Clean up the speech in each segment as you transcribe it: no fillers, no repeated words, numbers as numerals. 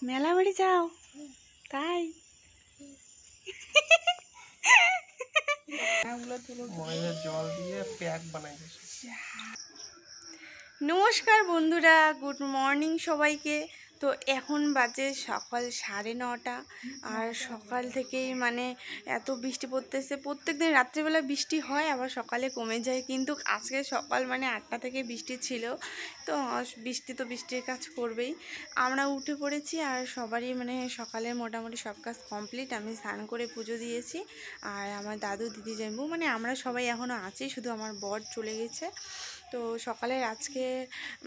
মেলা বাড়ি যাও তাই? জল দিয়ে প্যাক বানাই। নমস্কার বন্ধুরা, গুড মর্নিং সবাইকে। তো এখন বাজে সকাল 9:30 আর সকাল থেকেই মানে এত বৃষ্টি পড়তেছে। প্রত্যেক দিন রাত্রিবেলা বৃষ্টি হয়, আবার সকালে কমে যায়, কিন্তু আজকে সকাল মানে 8টা থেকে বৃষ্টি ছিল। তো বৃষ্টি তো বৃষ্টির কাজ করবেই। আমরা উঠে পড়েছি আর সবারই মানে সকালে মোটামুটি সব কাজ কমপ্লিট। আমি স্নান করে পুজো দিয়েছি, আর আমার দাদু দিদি জানবু মানে আমরা সবাই এখনও আছি, শুধু আমার বর চলে গেছে। তো সকালের আজকে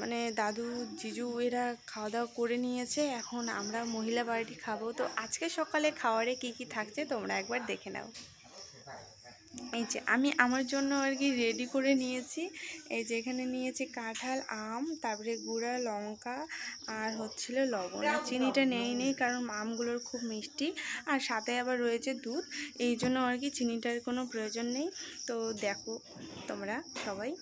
মানে দাদু জিজু এরা খাওয়া দাওয়া করে নিয়েছে, এখন আমরা মহিলা পার্টি খাবো। তো আজকে সকালে খাওয়ারে কি কি থাকছে তোমরা একবার দেখে নাও। এই যে আমি আমার জন্য আর কি রেডি করে নিয়েছি। এই যে এখানে নিয়েছি কাঁঠাল, আম, তারপরে গুঁড়া লঙ্কা আর হচ্ছিল লবণ। আর চিনিটা নেই কারণ আমগুলোর খুব মিষ্টি, আর সাথে আবার রয়েছে দুধ, এই জন্য আর কি চিনিটার কোনো প্রয়োজন নেই। তো দেখো তোমরা সবাই।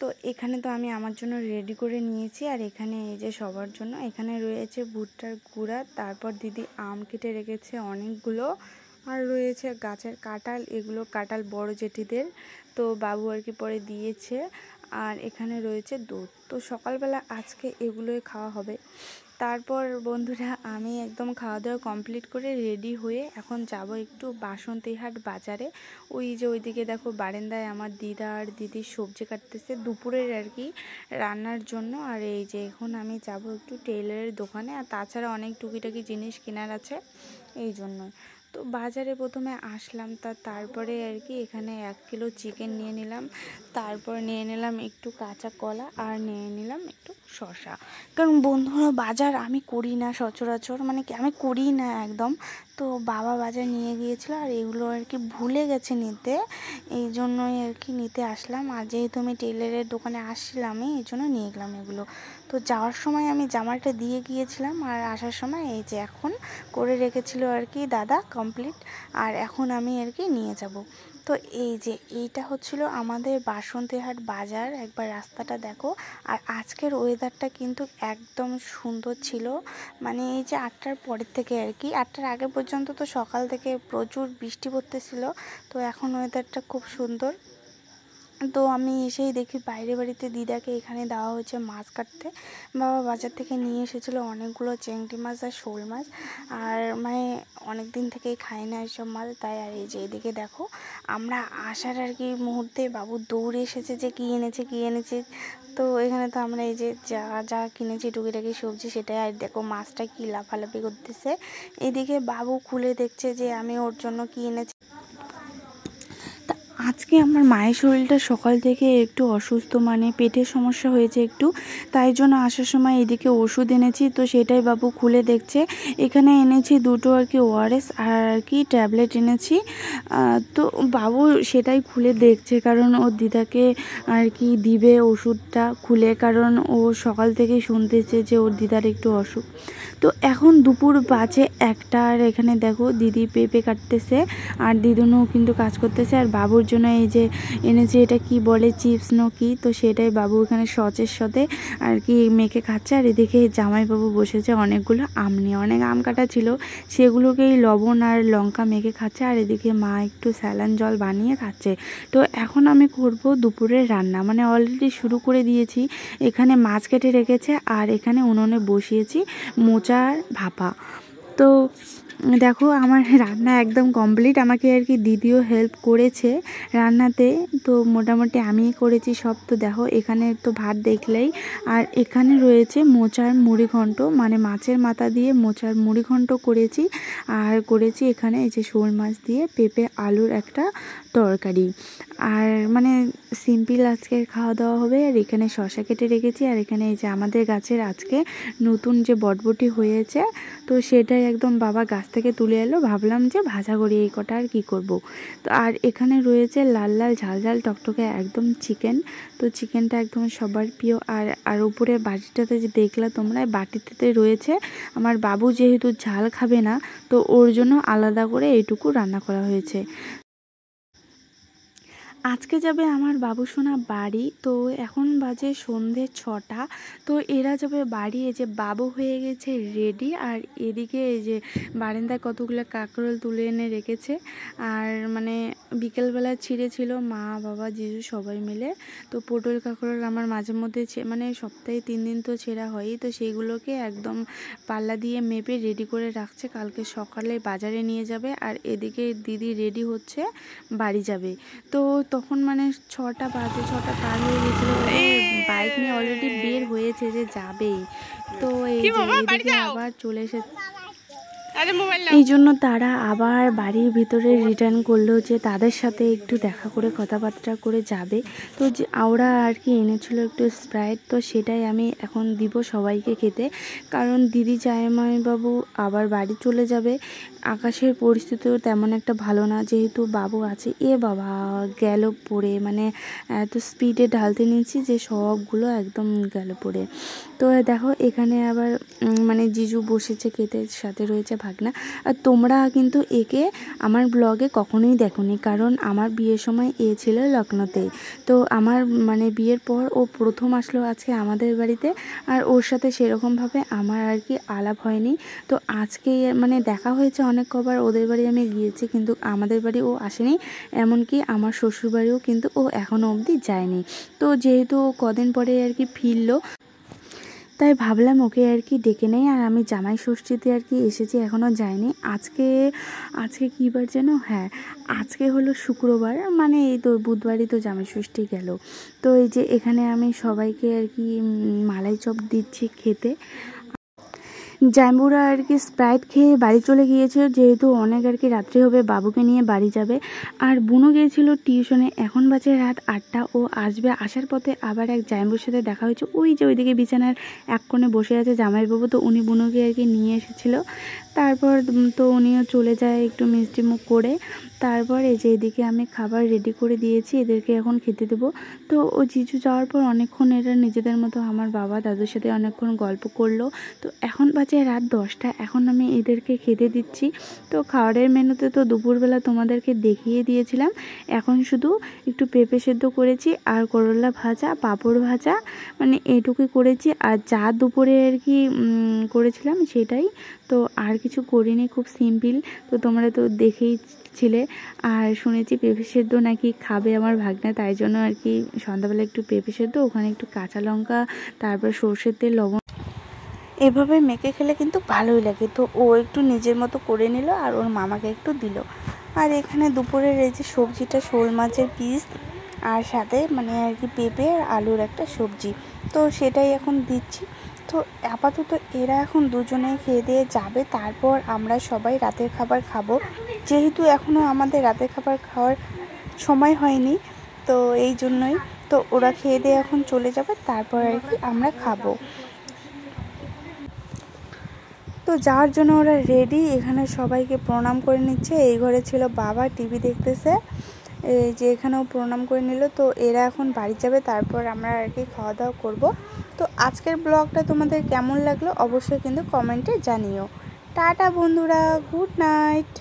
তো এখানে তো আমি আমার জন্য রেডি করে নিয়েছি, আর এখানে এই যে সবার জন্য এখানে রয়েছে ভুট্টার গুঁড়া, তারপর দিদি আম কেটে রেখেছে অনেকগুলো, আর রয়েছে গাছের কাঁঠাল, এগুলো কাঁঠাল বড় জেঠিদের, তো বাবু আর কি পরে দিয়েছে। আর এখানে রয়েছে দুধ। তো সকালবেলা আজকে এগুলোই খাওয়া হবে। তারপর বন্ধুরা আমি একদম খাওয়া দাওয়া কমপ্লিট করে রেডি হয়ে এখন যাব একটু বাসন্তীহাট বাজারে। ওই যে ওইদিকে দেখো বারান্দায় আমার দিদা আর দিদি সবজি কাটতেছে দুপুরের আর কি রান্নার জন্য। আর এই যে এখন আমি যাব একটু টেইলারের দোকানে, আর তাছাড়া অনেক টুকিটাকি জিনিস কেনার আছে, এই জন্য। তো বাজারে প্রথমে আসলাম, তারপরে আর কি এখানে 1 কিলো চিকেন নিয়ে নিলাম, তারপর নিয়ে নিলাম একটু কাঁচা কলা, আর নিয়ে নিলাম একটু শসা। কারণ বন্ধুরা বাজার আমি করি না সচরাচর, মানে কি আমি করি না একদম। তো বাবা বাজার নিয়ে গিয়েছিল, আর এগুলো আর কি ভুলে গেছে নিতে, এই জন্যই আর কি নিতে আসলাম। আর যেহেতু আমি টেইলারের দোকানে আসছিলামই, এই জন্য নিয়ে গেলাম এগুলো। তো যাওয়ার সময় আমি জামাটা দিয়ে গিয়েছিলাম, আর আসার সময় এই যে এখন করে রেখেছিল আর কি দাদা কমপ্লিট, আর এখন আমি আর কি নিয়ে যাব। তো এই যে এইটা হচ্ছিল আমাদের বাসন্তীহাট বাজার, একবার রাস্তাটা দেখো। আর আজকের ওয়েদারটা কিন্তু একদম সুন্দর ছিল, মানে এই যে 8টার পরের থেকে আর কি 8টার আগে পর্যন্ত তো সকাল থেকে প্রচুর বৃষ্টি পড়তেছিল, তো এখন ওয়েদারটা খুব সুন্দর। তো আমি এসেই দেখি বাইরে বাড়িতে দিদাকে এখানে দেওয়া হয়েছে মাছ কাটতে। বাবা বাজার থেকে নিয়ে এসেছিলো অনেকগুলো চিংড়ি মাছ আর শোল মাছ, আর মানে অনেক দিন থেকেই খাই না এইসব মাছ, তাই। আর এই যে এদিকে দেখো আমরা আসার আর কি মুহূর্তে বাবু দৌড়ে এসেছে যে কী এনেছে। তো এখানে তো আমরা এই যে যা কিনেছি টুকিটাকি সবজি সেটাই, আর দেখো মাছটা কি লাফালাফি করতেছে। এদিকে বাবু খুলে দেখছে যে আমি ওর জন্য কি এনেছি। আজকে আমার মায়ের শরীরটা সকাল থেকে একটু অসুস্থ, মানে পেটের সমস্যা হয়েছে একটু, তাই জন্য আসার সময় এদিকে ওষুধ এনেছি, তো সেটাই বাবু খুলে দেখছে। এখানে এনেছি দুটো আর কি ওআরএস আর কি ট্যাবলেট এনেছি। তো বাবু সেটাই খুলে দেখছে, কারণ ওর দিদাকে আর কি দিবে ওষুধটা খুলে, কারণ ও সকাল থেকেই শুনতেছে যে ওর দিদার একটু অসুখ। তো এখন দুপুর বাজে 1টা, আর এখানে দেখো দিদি পেঁপে কাটতেছে, আর দিদুনও কিন্তু কাজ করতেছে। আর বাবুর জন্য এই যে এনেছে, এটা কি বলে চিপস কি, তো সেটাই বাবু এখানে সচের সাথে আর কি মেখে খাচ্ছে। আর এদিকে জামাইবাবু বসেছে অনেকগুলো আম নিয়ে, অনেক আম কাটা ছিল, সেগুলোকেই লবণ আর লঙ্কা মেখে খাচ্ছে। আর এদিকে মা একটু স্যালান জল বানিয়ে খাচ্ছে। তো এখন আমি করব দুপুরের রান্না, মানে অলরেডি শুরু করে দিয়েছি। এখানে মাছ কেটে রেখেছে, আর এখানে উনুনে বসিয়েছি মোচার ভাপা। তো দেখো আমার রান্না একদম কমপ্লিট, আমাকে আর কি দিদিও হেল্প করেছে রান্নাতে, তো মোটামুটি আমিই করেছি সব। তো দেখো এখানে তো ভাত দেখলেই, আর এখানে রয়েছে মোচার মুড়িঘণ্ট, মানে মাছের মাথা দিয়ে মোচার মুড়িঘণ্ট করেছি, আর করেছি এখানে এই যে শোল মাছ দিয়ে পেঁপে আলুর একটা তরকারি। আর মানে সিম্পল আজকের খাওয়া দাওয়া হবে। আর এখানে শসা কেটে রেখেছি, আর এখানে এই যে আমাদের গাছের আজকে নতুন যে বটবটি হয়েছে, তো সেটাই একদম বাবা গাছ থেকে তুলে এলো, ভাবলাম যে ভাজা করি, এই কটা আর কি করব। তো আর এখানে রয়েছে লাল লাল ঝাল ঝাল টকটকে একদম চিকেন, তো চিকেনটা একদম সবার প্রিয়। আর উপরে বাটিটাতে যে দেখলা তোমরা, বাটিতে রয়েছে আমার বাবু যেহেতু ঝাল খাবে না, তো ওর জন্য আলাদা করে এইটুকু রান্না করা হয়েছে। আজকে যাবে আমার বাবুসোনা বাড়ি। তো এখন বাজে সন্ধে 6টা। তো এরা যাবে বাড়ি। এই যে বাবু হয়ে গেছে রেডি, আর এদিকে এই যে বারান্দায় কতগুলো কাঁকরোল তুলে এনে রেখেছে। আর মানে বিকেলবেলা ছিঁড়েছিল মা বাবা জিজু সবাই মিলে। তো পটল কাঁকরোল আমার মাঝে মধ্যে মানে সপ্তাহে 3 দিন তো ছেঁড়া হয়ই, তো সেইগুলোকে একদম পাল্লা দিয়ে মেপে রেডি করে রাখছে, কালকে সকালে বাজারে নিয়ে যাবে। আর এদিকে দিদি রেডি হচ্ছে বাড়ি যাবে। তো তখন মানে 6টা বাজে, 6টা পার হয়ে গেছিলো। বাইক নিয়ে অলরেডি বের হয়েছে যে যাবেই। তো এই যে এদিকে আবার চলে এসে, এই জন্য তারা আবার বাড়ির ভিতরে রিটার্ন করলো যে তাদের সাথে একটু দেখা করে কথাবার্তা করে যাবে। তো যে ওরা আর কি এনেছিল একটু স্প্রাইট, তো সেটাই আমি এখন দিব সবাইকে খেতে। কারণ দিদি জামাইবাবু আবার বাড়ি চলে যাবে। আকাশের পরিস্থিতিও তেমন একটা ভালো না, যেহেতু বাবু আছে। এ বাবা গেল পড়ে, মানে এত স্পিডে ঢালতে নিয়েছি যে সবগুলো একদম গেল পড়ে। তো দেখো এখানে আবার মানে জিজু বসেছে খেতে, সাথে রয়েছে ভাগনা। আর তোমরা কিন্তু একে আমার ব্লগে কখনোই দেখোনি, কারণ আমার বিয়ের সময় এ ছিল লখনৌতে। তো আমার মানে বিয়ের পর ও প্রথম আসলো আজকে আমাদের বাড়িতে, আর ওর সাথে সেরকমভাবে আমার আর কি আলাপ হয়নি। তো আজকে মানে দেখা হয়েছে অনেক কবার, ওদের বাড়ি আমি গিয়েছি কিন্তু আমাদের বাড়ি ও আসেনি। এমনকি আমার শ্বশুর বাড়িও কিন্তু ও এখনও অবধি যায়নি। তো যেহেতু কদিন পরে আর কি ফিরলো, তাই ভাবলাম ওকে আর কি ডেকে নেই। আর আমি জামাই ষষ্ঠীতে আর কি এসেছি, এখনও যাইনি। আজকে কী বার যেন, হ্যাঁ আজকে হলো শুক্রবার, মানে এই তো বুধবারই তো জামাই ষষ্ঠী গেল। তো এই যে এখানে আমি সবাইকে আর কি মালাই চপ দিচ্ছি খেতে। জাম্বুরা আর কি স্প্রাইট খেয়ে বাড়ি চলে গিয়েছে, যেহেতু অনেক আর কি রাত্রি হবে, বাবুকে নিয়ে বাড়ি যাবে। আর বুনু গিয়েছিল টিউশনে, এখন বাজে রাত 8টা। ও আসবে, আসার পথে আবার এক জাম্বুর সাথে দেখা হয়েছে। ওই যে ওইদিকে বিছানার এক কোণে বসে আছে জামাইবাবু, তো উনি বুনুকে আর কি নিয়ে এসেছিল। তারপর তো উনিও চলে যায় একটু মিষ্টি মুখ করে। তারপর এই যে এদিকে আমি খাবার রেডি করে দিয়েছি, এদেরকে এখন খেতে দেবো। তো ও জিজু যাওয়ার পর অনেকক্ষণ এরা নিজেদের মতো আমার বাবা দাদুর সাথে অনেকক্ষণ গল্প করলো। তো এখন বাজে রাত 10টা, এখন আমি এদেরকে খেতে দিচ্ছি। তো খাবারের মেনুতে তো দুপুরবেলা তোমাদেরকে দেখিয়ে দিয়েছিলাম। এখন শুধু একটু পেঁপে সেদ্ধ করেছি, আর করলা ভাজা, পাঁপড় ভাজা, মানে এইটুকুই করেছি। আর যা দুপুরে আর কি করেছিলাম সেটাই, তো আর কিছু করিনি, খুব সিম্পল। তো তোমরা তো দেখেই ছিলে। আর শুনেছি পেঁপে সেদ্ধ নাকি খাবে আমার ভাগনা, তাই জন্য আর কি সন্ধ্যাবেলা একটু পেঁপে সেদ্ধ, ওখানে একটু কাঁচা লঙ্কা, তারপর সর্ষের তেল, লবণ, এভাবে মেখে খেলে কিন্তু ভালোই লাগে। তো ও একটু নিজের মতো করে নিল, আর ওর মামাকে একটু দিল। আর এখানে দুপুরের এই যে সবজিটা, শোল মাছের পিস, আর সাথে মানে আর কি পেঁপে আর আলুর একটা সবজি, তো সেটাই এখন দিচ্ছি। তো আপাতত এরা এখন দুজনেই খেয়ে দিয়ে যাবে, তারপর আমরা সবাই রাতের খাবার খাবো। যেহেতু এখনও আমাদের রাতের খাবার খাওয়ার সময় হয়নি, তো এই জন্যই। তো ওরা খেয়ে দিয়ে এখন চলে যাবে, তারপর আর কি আমরা খাবো। তো যাওয়ার জন্য ওরা রেডি। এখানে সবাইকে প্রণাম করে নিচ্ছে। এই ঘরে ছিল বাবা, টিভি দেখতেছে। এই যে এখানেও প্রণাম করে নিল। তো এরা এখন বাড়ি যাবে, তারপর আমরা আর কি খাওয়া দাওয়া করবো। তো আজকের ব্লগটা তোমাদের কেমন লাগলো অবশ্যই কিন্তু কমেন্টে জানিও। টাটা বন্ধুরা, গুড নাইট।